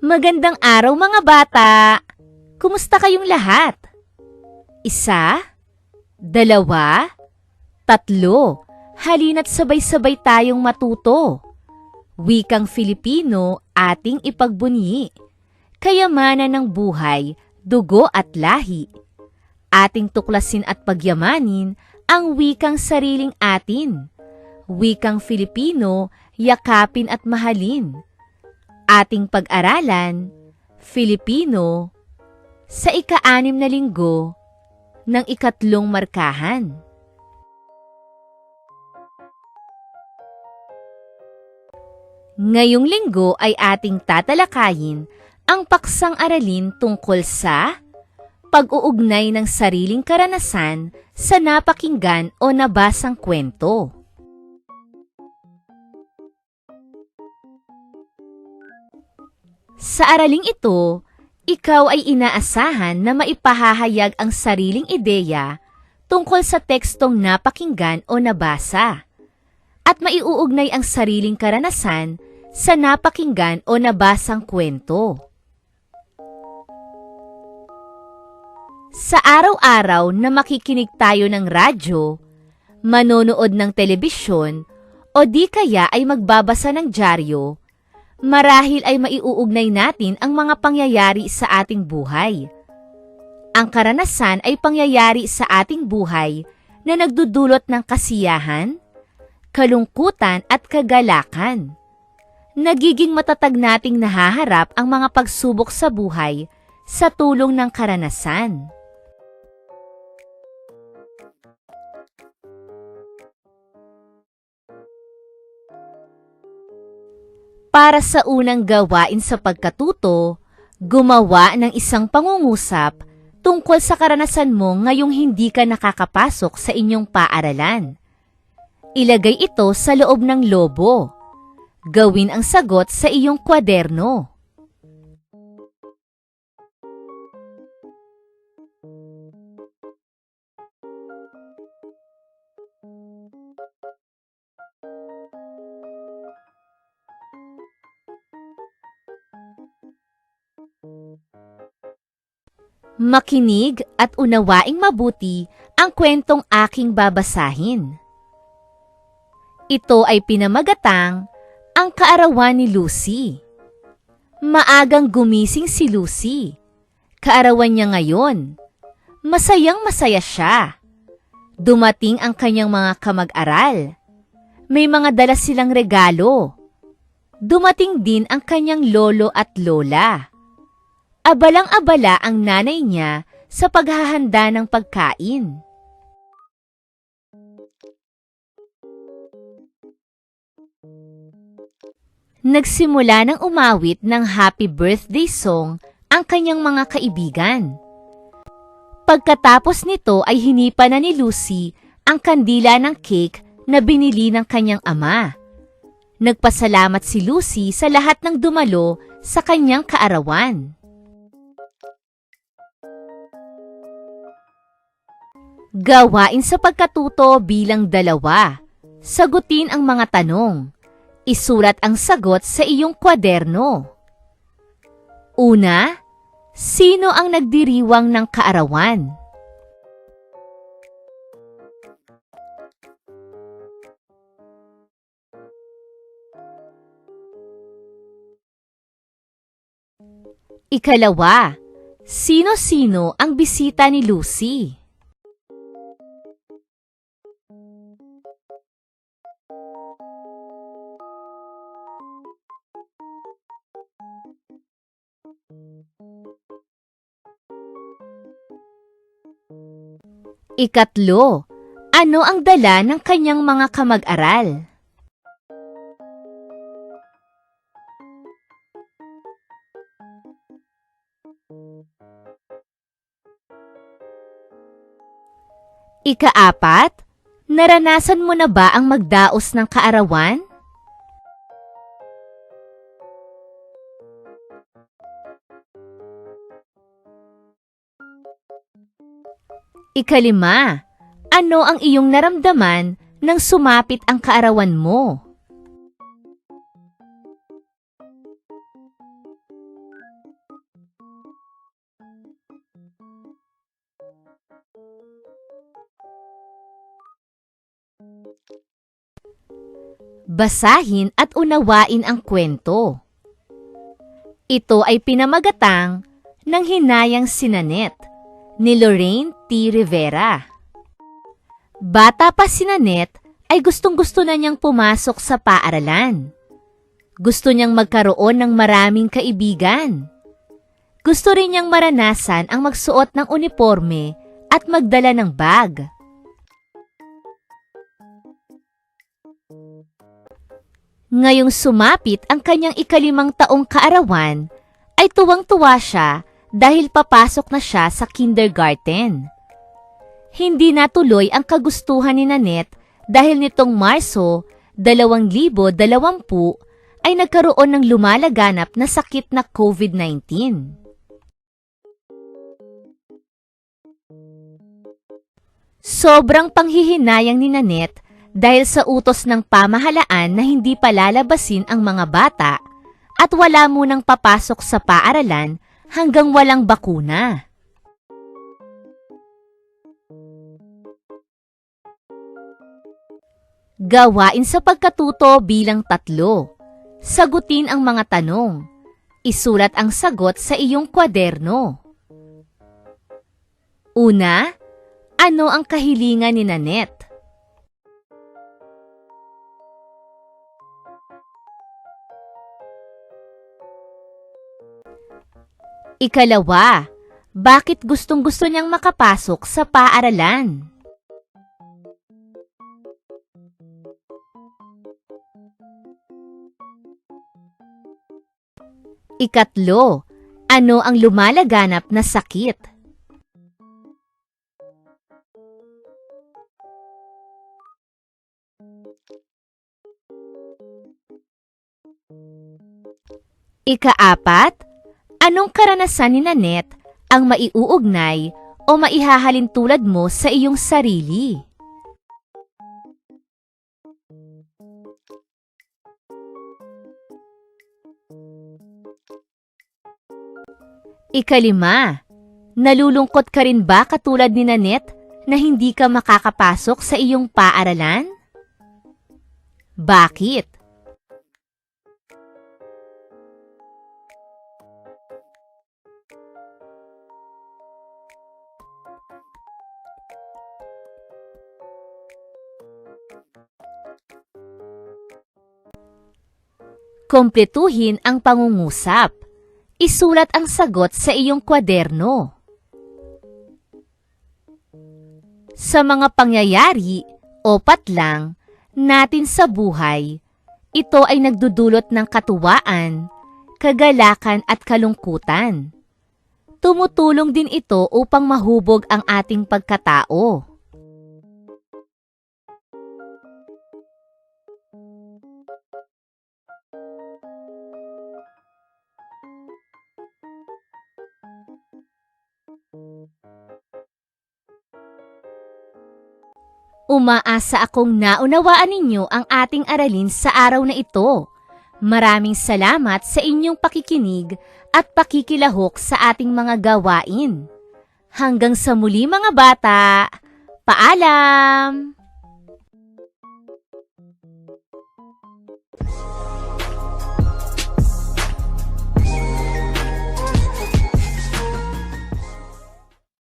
Magandang araw mga bata! Kumusta kayong lahat? 1, 2, 3, halina't sabay-sabay tayong matuto. Wikang Filipino ating ipagbunyi. Kayamanan ng buhay, dugo at lahi. Ating tuklasin at pagyamanin ang wikang sariling atin. Wikang Filipino, yakapin at mahalin. Ating pag-aralan, Filipino, sa ika-6 na linggo ng ikatlong markahan. Ngayong linggo ay ating tatalakayin ang paksang aralin tungkol sa pag-uugnay ng sariling karanasan sa napakinggan o nabasang kwento. Sa araling ito, ikaw ay inaasahan na maipahahayag ang sariling ideya tungkol sa tekstong napakinggan o nabasa, at maiuugnay ang sariling karanasan sa napakinggan o nabasang kwento. Sa araw-araw na makikinig tayo ng radyo, manonood ng telebisyon, o di kaya ay magbabasa ng dyaryo, marahil ay maiuugnay natin ang mga pangyayari sa ating buhay. Ang karanasan ay pangyayari sa ating buhay na nagdudulot ng kasiyahan, kalungkutan at kagalakan. Nagiging matatag nating nahaharap ang mga pagsubok sa buhay sa tulong ng karanasan. Para sa unang gawain sa pagkatuto, gumawa ng isang pangungusap tungkol sa karanasan mo ngayong hindi ka nakakapasok sa inyong paaralan. Ilagay ito sa loob ng lobo. Gawin ang sagot sa iyong kwaderno. Makinig at unawaing mabuti ang kwentong aking babasahin. Ito ay pinamagatang Ang Kaarawan ni Lucy. Maagang gumising si Lucy. Kaarawan niya ngayon. Masayang masaya siya. Dumating ang kanyang mga kamag-aral. May mga dala silang regalo. Dumating din ang kanyang lolo at lola. Abalang-abala ang nanay niya sa paghahanda ng pagkain. Nagsimula ng umawit ng happy birthday song ang kanyang mga kaibigan. Pagkatapos nito ay hinipa na ni Lucy ang kandila ng cake na binili ng kanyang ama. Nagpasalamat si Lucy sa lahat ng dumalo sa kanyang kaarawan. Gawain sa pagkatuto bilang 2. Sagutin ang mga tanong. Isulat ang sagot sa iyong kwaderno. Una, sino ang nagdiriwang ng kaarawan? Ikalawa, sino-sino ang bisita ni Lucy? Ikatlo, ano ang dala ng kanyang mga kamag-aral? Ika-4, naranasan mo na ba ang magdaos ng kaarawan? Ikalima, ano ang iyong naramdaman nang sumapit ang kaarawan mo? Basahin at unawain ang kwento. Ito ay pinamagatang ng Hinayang si Nanette ni Lorraine T. Rivera. Bata pa si Nanette ay gustong-gusto na niyang pumasok sa paaralan. Gusto niyang magkaroon ng maraming kaibigan. Gusto rin niyang maranasan ang magsuot ng uniforme at magdala ng bag. Ngayong sumapit ang kanyang ikalimang taong kaarawan, ay tuwang-tuwa siya dahil papasok na siya sa kindergarten. Hindi natuloy ang kagustuhan ni Nanette dahil nitong Marso 2020 ay nagkaroon ng lumalaganap na sakit na COVID-19. Sobrang panghihinayang ni Nanette dahil sa utos ng pamahalaan na hindi palalabasin ang mga bata at wala munang papasok sa paaralan hanggang walang bakuna. Gawain sa pagkatuto bilang 3. Sagutin ang mga tanong. Isulat ang sagot sa iyong kwaderno. Una, ano ang kahilingan ni Nanette? Ikalawa, bakit gustong-gusto niyang makapasok sa paaralan? Ikatlo, ano ang lumalaganap na sakit? Ikaapat, anong karanasan ni Nanette ang maiuugnay o maihahalin tulad mo sa iyong sarili? Ikalima, nalulungkot ka rin ba katulad ni Nanette na hindi ka makakapasok sa iyong paaralan? Bakit? Kumpletuhin ang pangungusap. Isulat ang sagot sa iyong kwaderno. Sa mga pangyayari o patlang natin sa buhay, ito ay nagdudulot ng katuwaan, kagalakan at kalungkutan. Tumutulong din ito upang mahubog ang ating pagkatao. Umaasa akong naunawaan ninyo ang ating aralin sa araw na ito. Maraming salamat sa inyong pakikinig at pakikilahok sa ating mga gawain. Hanggang sa muli mga bata, paalam!